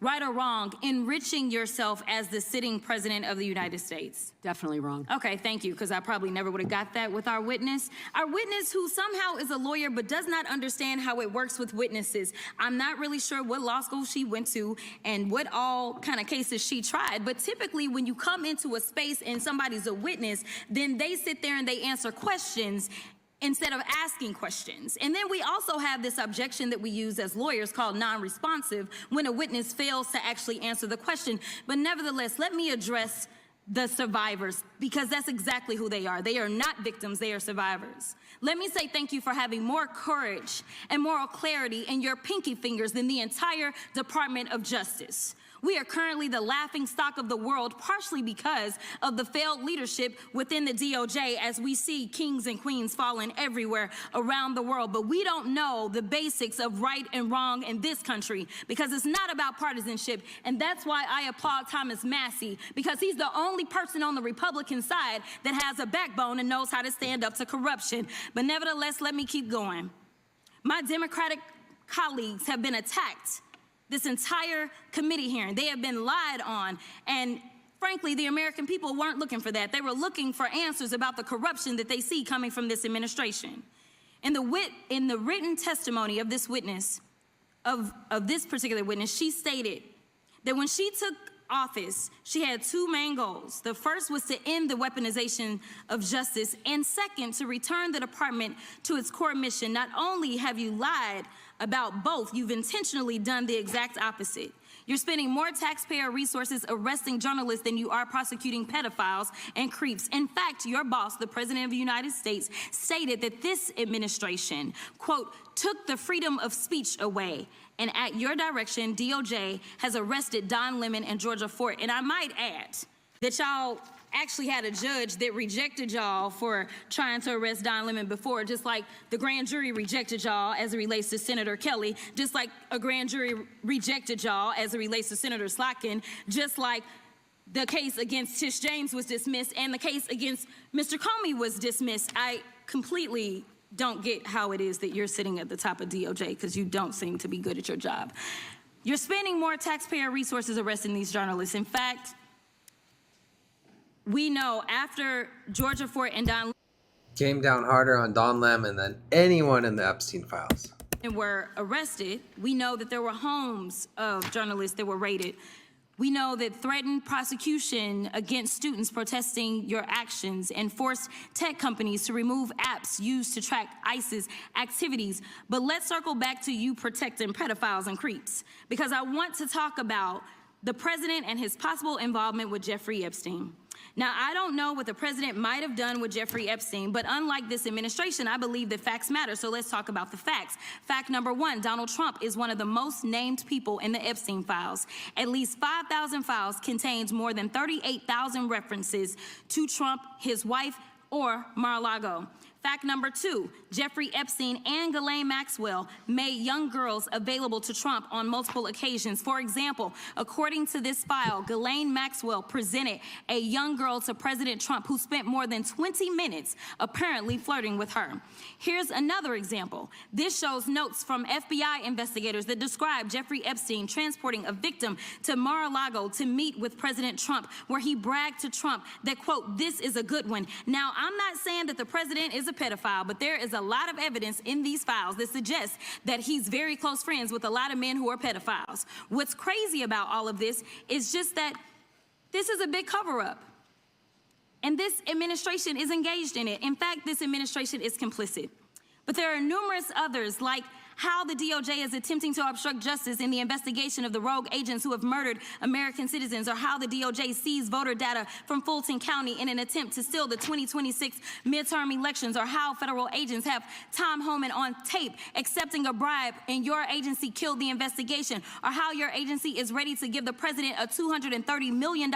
right or wrong, enriching yourself as the sitting president of the United States? Definitely wrong. Okay, thank you, because I probably never would have got that with our witness. Our witness who somehow is a lawyer but does not understand how it works with witnesses. I'm not really sure what law school she went to and what all kind of cases she tried, but typically when you come into a space and somebody's a witness, then they sit there and they answer questions instead of asking questions. And then we also have this objection that we use as lawyers called non-responsive when a witness fails to actually answer the question. But nevertheless, let me address the survivors, because that's exactly who they are. They are not victims, they are survivors. Let me say thank you for having more courage and moral clarity in your pinky fingers than the entire Department of Justice. We are currently the laughing stock of the world, partially because of the failed leadership within the DOJ, as we see kings and queens falling everywhere around the world. But we don't know the basics of right and wrong in this country, because it's not about partisanship. And that's why I applaud Thomas Massie, because he's the only person on the Republican side that has a backbone and knows how to stand up to corruption. But nevertheless, let me keep going. My Democratic colleagues have been attacked this entire committee hearing. They have been lied on, and frankly, the American people weren't looking for that. They were looking for answers about the corruption that they see coming from this administration. In the written testimony of this witness, of this particular witness, she stated that when she took office, she had two main goals. The first was to end the weaponization of justice, and second, to return the department to its core mission. Not only have you lied about both, you've intentionally done the exact opposite. You're spending more taxpayer resources arresting journalists than you are prosecuting pedophiles and creeps. In fact, your boss, the President of the United States, stated that this administration, quote, took the freedom of speech away. And at your direction, DOJ has arrested Don Lemon and Georgia Fort. And I might add that y'all actually had a judge that rejected y'all for trying to arrest Don Lemon before, just like the grand jury rejected y'all as it relates to Senator Kelly, just like a grand jury rejected y'all as it relates to Senator Slotkin, just like the case against Tish James was dismissed and the case against Mr. Comey was dismissed. I completely don't get how it is that you're sitting at the top of DOJ, because you don't seem to be good at your job. You're spending more taxpayer resources arresting these journalists. In fact, we know after Georgia Fort and Don Came down harder on Don Lemon than anyone in the Epstein files. were arrested, we know that there were homes of journalists that were raided. We know that threatened prosecution against students protesting your actions and forced tech companies to remove apps used to track ISIS activities. But let's circle back to you protecting pedophiles and creeps, because I want to talk about the president and his possible involvement with Jeffrey Epstein. Now, I don't know what the president might have done with Jeffrey Epstein, but unlike this administration, I believe that facts matter. So let's talk about the facts. Fact number one, Donald Trump is one of the most named people in the Epstein files. At least 5,000 files contains more than 38,000 references to Trump, his wife, or Mar-a-Lago. Fact number two, Jeffrey Epstein and Ghislaine Maxwell made young girls available to Trump on multiple occasions. For example, according to this file, Ghislaine Maxwell presented a young girl to President Trump who spent more than 20 minutes apparently flirting with her. Here's another example. This shows notes from FBI investigators that describe Jeffrey Epstein transporting a victim to Mar-a-Lago to meet with President Trump, where he bragged to Trump that, quote, this is a good one. Now, I'm not saying that the president is a pedophile, but there is a lot of evidence in these files that suggests that he's very close friends with a lot of men who are pedophiles. What's crazy about all of this is just that this is a big cover-up, and this administration is engaged in it. In fact, this administration is complicit. But there are numerous others, like how the DOJ is attempting to obstruct justice in the investigation of the rogue agents who have murdered American citizens, or how the DOJ seized voter data from Fulton County in an attempt to steal the 2026 midterm elections, or how federal agents have Tom Homan on tape accepting a bribe and your agency killed the investigation, or how your agency is ready to give the president a $230 million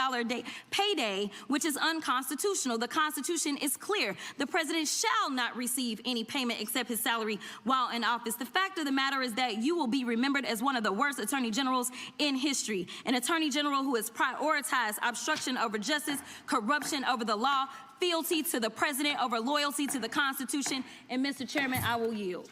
payday, which is unconstitutional. The Constitution is clear. The president shall not receive any payment except his salary while in office. The fact of the matter is that you will be remembered as one of the worst attorney generals in history, an attorney general who has prioritized obstruction over justice, corruption over the law, fealty to the president over loyalty to the Constitution. And Mr. Chairman, I will yield.